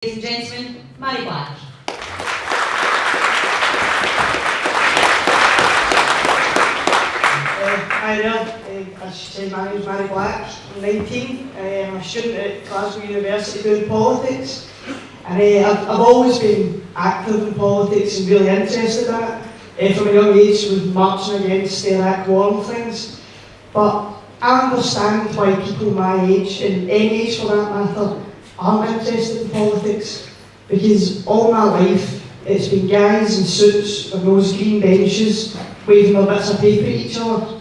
Ladies and gentlemen, Mhairi Black. Hi there, as she said, my name is Mhairi Black. I'm 19, I'm a student at Glasgow University doing politics. And I've always been active in politics and really interested in it. From a young age, was marching against the Iraq war and things. But I understand why people my age, and any age for that matter, aren't interested in politics, because all my life it's been guys in suits on those green benches waving their bits of paper at each other,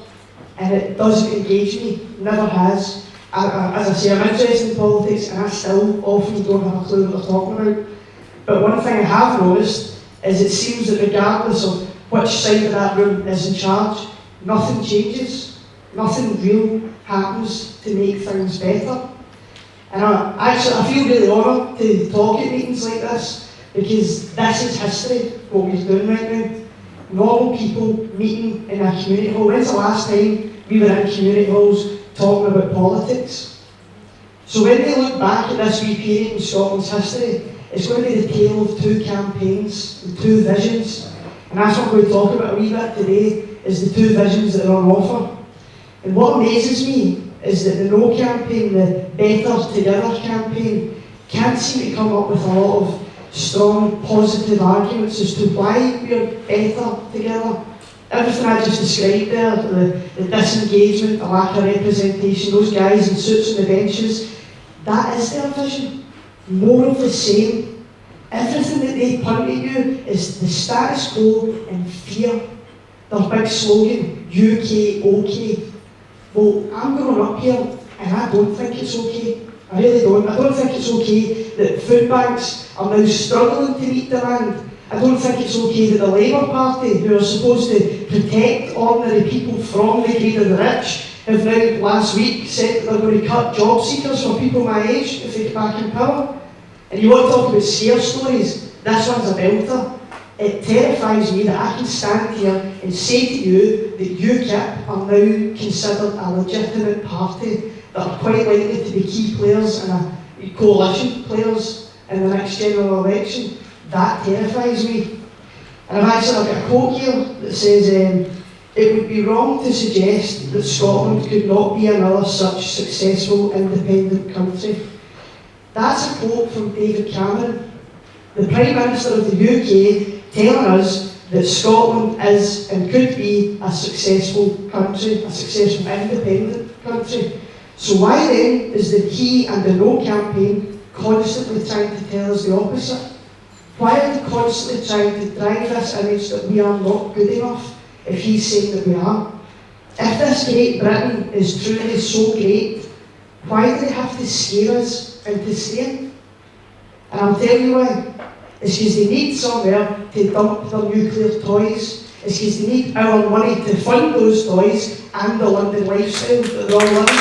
and it doesn't engage me, never has. As I say, I'm interested in politics and I still often don't have a clue what they're talking about. But one thing I have noticed is it seems that regardless of which side of that room is in charge, nothing changes, nothing real happens to make things better. And I feel really honoured to talk at meetings like this, because this is history, what we're doing right now. Normal people meeting in a community hall. When's the last time we were in community halls talking about politics? So when we look back at this wee period in Scotland's history, it's going to be the tale of two campaigns and two visions. And that's what I'm going to talk about a wee bit today, is the two visions that are on offer. And what amazes me is that the No campaign, the Better Together campaign, can't seem to come up with a lot of strong, positive arguments as to why we're better together. Everything I just described there, the disengagement, the lack of representation, those guys in suits on the benches, that is their vision. More of the same. Everything that they punt at you is the status quo and fear. Their big slogan, UK OK. Well, I'm growing up here and I don't think it's okay. I really don't. I don't think it's okay that food banks are now struggling to meet demand. I don't think it's okay that the Labour Party, who are supposed to protect ordinary people from the greed of the rich, have now last week said that they're going to cut job seekers for people my age if they get back in power. And you want to talk about scare stories? This one's a belter. It terrifies me that I can stand here and say to you that UKIP are now considered a legitimate party that are quite likely to be key players and a coalition players in the next general election. That terrifies me. And I've got a quote here that says, it would be wrong to suggest that Scotland could not be another such successful independent country. That's a quote from David Cameron, the Prime Minister of the UK, telling us that Scotland is and could be a successful country, a successful independent country. So why then is the He and the No campaign constantly trying to tell us the opposite? Why are they constantly trying to drive this image that we are not good enough if he's saying that we are? If this Great Britain is truly so great, why do they have to scare us into staying? And I'll tell you why. It's because they need somewhere to dump their nuclear toys. It's because they need our money to fund those toys and the London lifestyle that they're all living.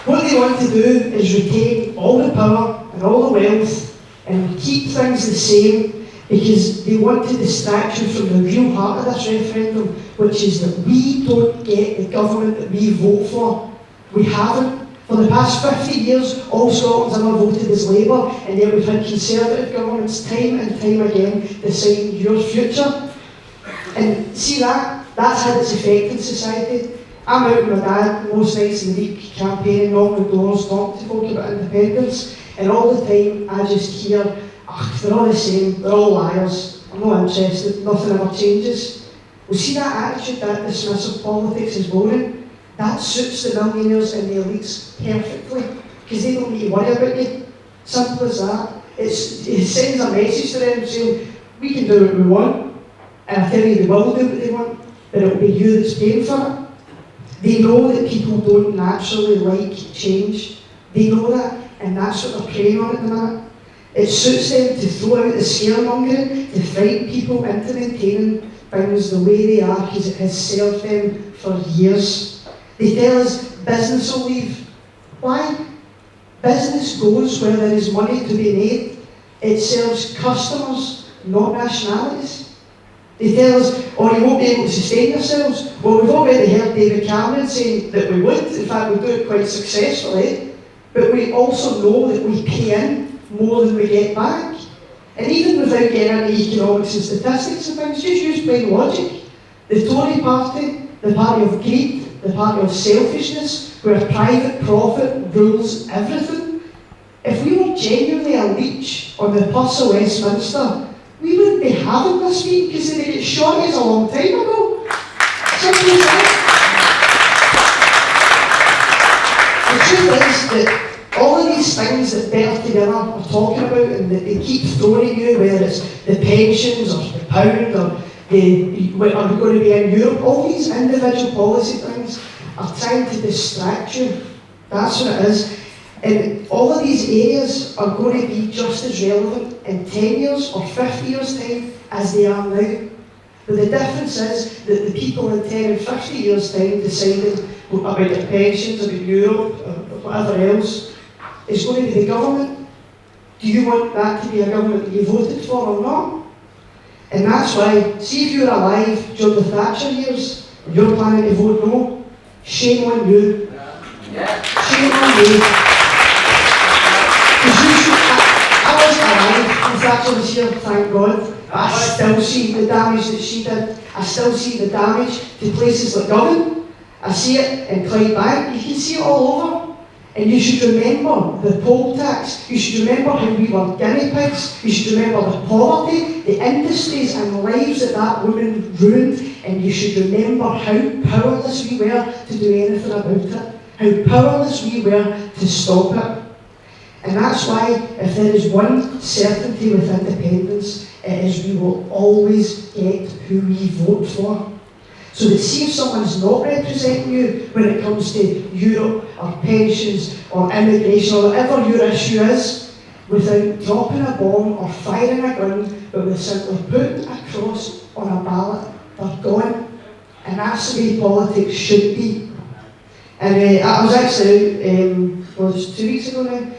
What they want to do is retain all the power and all the wealth and keep things the same, because they want to distract you from the real heart of this referendum, which is that we don't get the government that we vote for. We haven't. For the past 50 years, all Scotland's ever voted as Labour, and yet we've had Conservative governments time and time again deciding your future. And see that's had its effect in society. I'm out with my dad most nights in the week campaigning, knocking on doors, talking to folk about independence, and all the time I just hear, they're all the same, they're all liars, I'm not interested, nothing ever changes. Well, see that attitude, that dismissive politics is boring. That suits the millionaires and the elites perfectly, because they don't need to worry about you. Simple as that. It sends a message to them saying, we can do what we want, and I tell you they will do what they want, but it'll be you that's paying for it. They know that people don't naturally like change. They know that, and that's what they're preying on at the minute. It suits them to throw out the scaremongering, to frighten people into maintaining things the way they are, because it has served them for years. They tell us business will leave. Why? Business goes where there is money to be made. It serves customers, not nationalities. They tell us, oh, you won't be able to sustain yourselves. Well, we've already heard David Cameron saying that we would. In fact, we do it quite successfully. But we also know that we pay in more than we get back. And even without getting into economics and statistics and things, just use plain logic. The Tory party, the party of greed, the party of selfishness, where private profit rules everything. If we were genuinely a leech on the purse of Westminster, we wouldn't be having this meeting because they get shot us a long time ago. Simple as that. The truth is that all of these things that Better Together are talking about and that they keep throwing at you, whether it's the pensions or the pound or are we going to be in Europe, all these individual policy things are trying to distract you. That's what it is. And all of these areas are going to be just as relevant in 10 years or 50 years' time as they are now. But the difference is that the people in 10 and 50 years' time deciding about their pensions, about Europe, or whatever else, is going to be the government. Do you want that to be a government that you voted for or not? And that's why, see if you were alive during the Thatcher years, and you're planning to vote no, shame on you. Shame on you. I wasn't alive when Thatcher was here, thank God. I still see the damage that she did. I still see the damage to places like Govan. I see it in Clydebank. You can see it all over. And you should remember the poll tax. You should remember how we were guinea pigs. You should remember the poverty, the industries and lives that woman ruined. And you should remember how powerless we were to do anything about it. How powerless we were to stop it. And that's why, if there is one certainty with independence, it is we will always get who we vote for. So that see if someone's not representing you when it comes to Europe or pensions or immigration or whatever your issue is, without dropping a bomb or firing a gun, but with simply putting a cross on a ballot, they're gone. And that's the way politics should be. And I was actually out, well, it was 2 weeks ago now,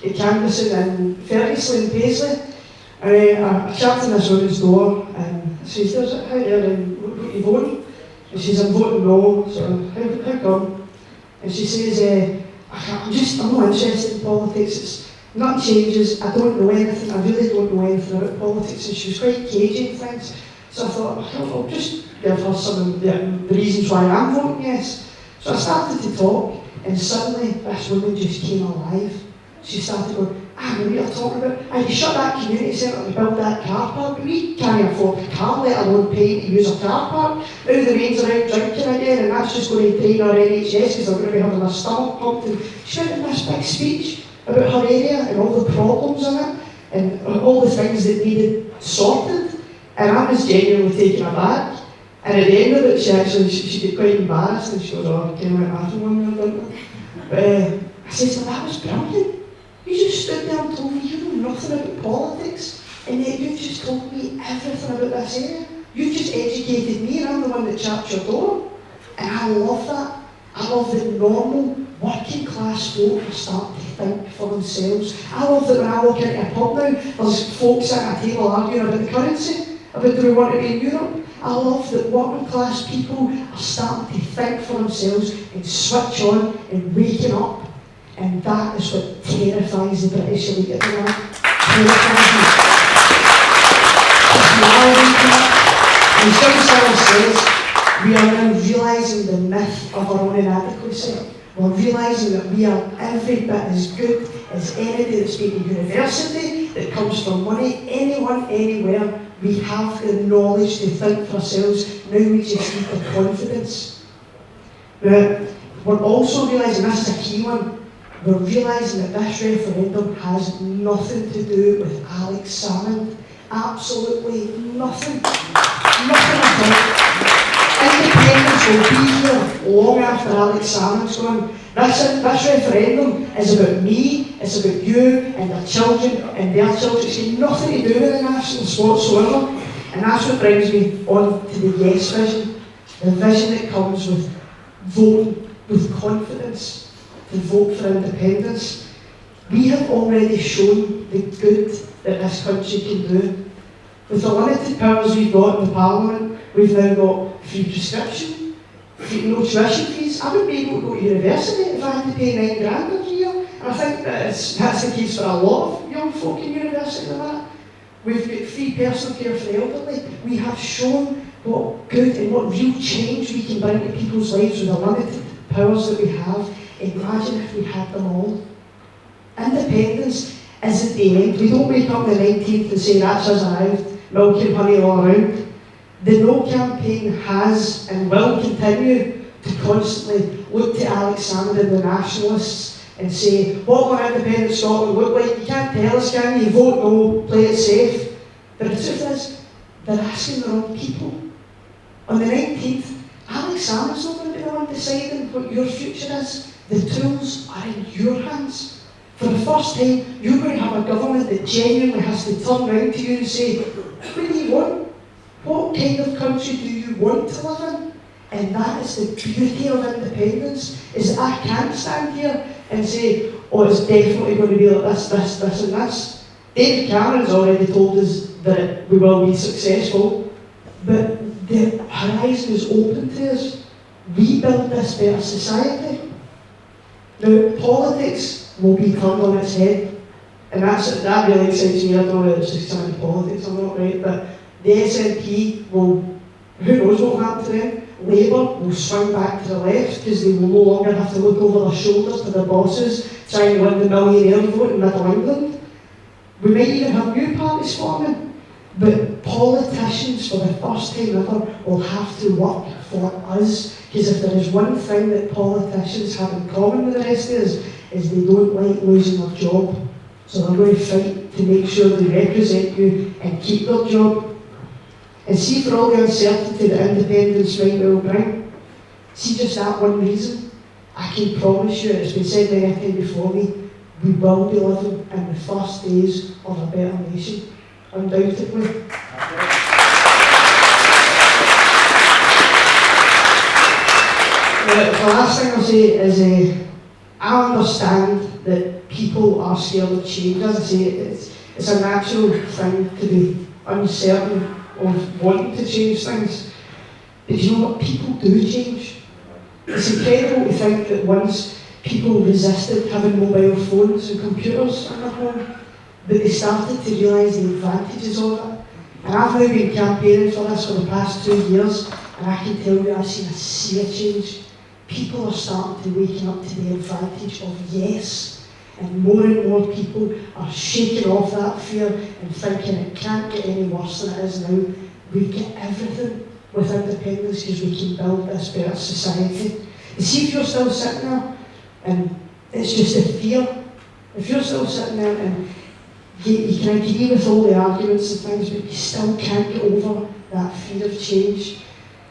canvassing in Ferguson and Paisley. And I tapped on this woman's door and she says, "Hi there, what are you voting?" And she says, "I'm voting no." So, how come? And she says, I'm not interested in politics. Nothing changes. I don't know anything. I really don't know anything about politics. And she was quite cagey and things. So I thought, I'll just give her some of the reasons why I'm voting yes. So I started to talk, and suddenly this woman just came alive. She started going, we are talking about, you shut that community centre to build that car park, but we can't afford a car, let alone pay to use a car park. Now the Rains are out drinking again, and that's just going to drain our NHS because they're going to be having their stomach pumped. And she went in this big speech about her area and all the problems in it, and all the things that needed sorted. And I was genuinely taken aback. And at the end of it, she got quite embarrassed, and she goes, came out after one minute, didn't I? But I said, well, that was brilliant. You just stood there and told me you know nothing about politics, and yet you've just told me everything about this area. You've just educated me, and I'm the one that chapped your door. And I love that. I love that normal, working class folk are starting to think for themselves. I love that when I walk into a pub now, there's folks at a table arguing about the currency, about do we want to be in Europe. I love that working class people are starting to think for themselves and switch on and waking up. And that is what terrifies the British elite at the moment. Terrifies them. And John Searle says, we are now realising the myth of our own inadequacy. We're realising that we are every bit as good as anybody that's been to university, that comes from money, anyone, anywhere. We have the knowledge to think for ourselves. Now we just need the confidence. But we're also realising, this is a key one, we're realising that this referendum has nothing to do with Alex Salmond. Absolutely nothing. Nothing at all. Independence will be here long after Alex Salmond's gone. This referendum is about me, it's about you and their children and their children. It's got nothing to do with the nationalists whatsoever. And that's what brings me on to the yes vision. The vision that comes with voting with confidence. To vote for independence. We have already shown the good that this country can do. With the limited powers we've got in the Parliament, we've now got free prescription, no tuition fees. I wouldn't be able to go to university if I had to pay £9,000 every year. And I think that's the case for a lot of young folk in university and that. We've got free personal care for the elderly. We have shown what good and what real change we can bring to people's lives with the limited powers that we have. Imagine if we had them all. Independence isn't the end. We don't wake up on the 19th and say that's us arrived, milk and honey all around. The No campaign has and will continue to constantly look to Alexander and the nationalists and say, what will independent Scotland look like? You can't tell us, can you? Vote no, play it safe. But the truth is, they're asking the wrong people. On the 19th, Alexander's not going to be the one deciding what your future is. The tools are in your hands. For the first time, you're going to have a government that genuinely has to turn around to you and say, what do you want? What kind of country do you want to live in? And that is the beauty of independence, is that I can't stand here and say, oh, it's definitely going to be like this, this, this and this. David Cameron's already told us that we will be successful, but the horizon is open to us. We build this better society. Now, politics will be turned on its head, and that really excites me. I don't know whether it's just kind of politics or not, right? But the SNP will, who knows what will happen to them? Labour will swing back to the left because they will no longer have to look over their shoulders to their bosses trying to win the millionaire vote in Middle England. We might even have new parties forming, but politicians for the first time ever will have to work for us, because if there is one thing that politicians have in common with the rest of us, is they don't like losing their job. So they're going to fight to make sure they represent you and keep their job. And see, for all the uncertainty that independence might well bring, see just that one reason, I can promise you, it's been said many times before me, we will be living in the first days of a better nation, undoubtedly. The last thing I'll say is I understand that people are scared of change. As I say, it's a natural thing to be uncertain of wanting to change things. But you know what? People do change. It's incredible to think that once people resisted having mobile phones and computers in their home, but they started to realise the advantages of it. And I've now been campaigning for this for the past 2 years, and I can tell you I've seen a sea of change. People are starting to wake up to the advantage of yes, and more people are shaking off that fear and thinking it can't get any worse than it is now. We've got everything with independence because we can build this better society. And see, if you're still sitting there and it's just a fear, if you're still sitting there and you can agree with all the arguments and things, but you still can't get over that fear of change,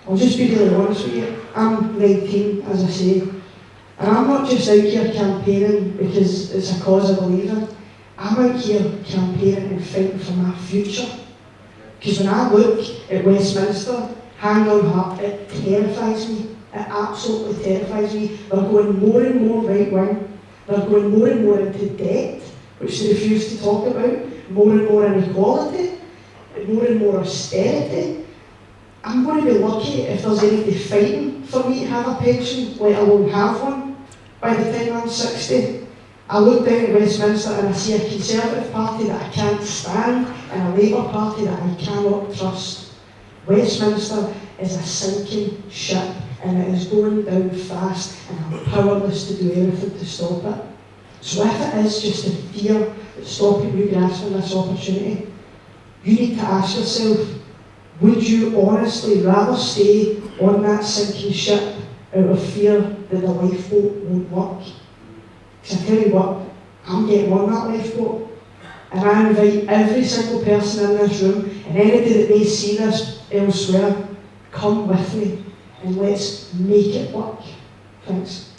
I'll just be really honest with you. I'm 19, as I say, and I'm not just out here campaigning because it's a cause I believe in. I'm out here campaigning and fighting for my future. Because when I look at Westminster, hand on heart, it terrifies me. It absolutely terrifies me. They're going more and more right wing. They're going more and more into debt, which they refuse to talk about, more and more inequality, more and more austerity. I'm going to be lucky if there's anybody fighting for me to have a pension, let alone have one, by the time I'm 60. I look down at Westminster and I see a Conservative party that I can't stand and a Labour party that I cannot trust. Westminster is a sinking ship and it is going down fast, and I'm powerless to do anything to stop it. So if it is just the fear that's stopping you grasping this opportunity, you need to ask yourself, would you honestly rather stay on that sinking ship out of fear that the lifeboat won't work? Because I tell you what, I'm getting on that lifeboat, and I invite every single person in this room, and anybody that may see this elsewhere, come with me and let's make it work. Thanks.